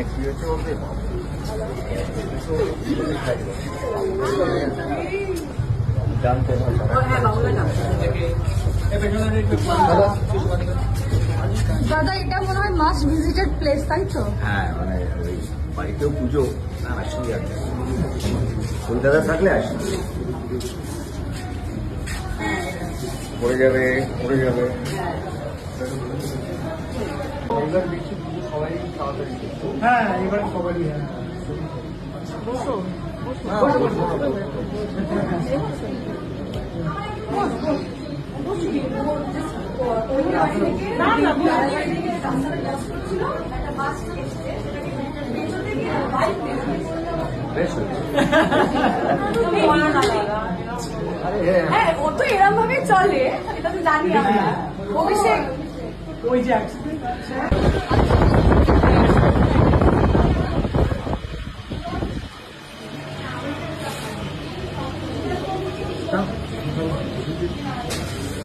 কি হচ্ছে বলতে জানতে দাদা এটা মনে হয় মাস্ট ভিজিটেড প্লেস, তাই তো? হ্যাঁ, মানে ওই বাড়িতেও পুজো আসি আর কলকাতা থাকলে আসি। পড়ে যাবে পড়ে যাবে। এবার দেখছি সবাই তাড়াতাড়ি। হ্যাঁ, এবার সবাই বসো হ্যাঁ, ও তো এরকম ভাবে চলে, এটা তো জানি আমরা। অভিষেক ওই যে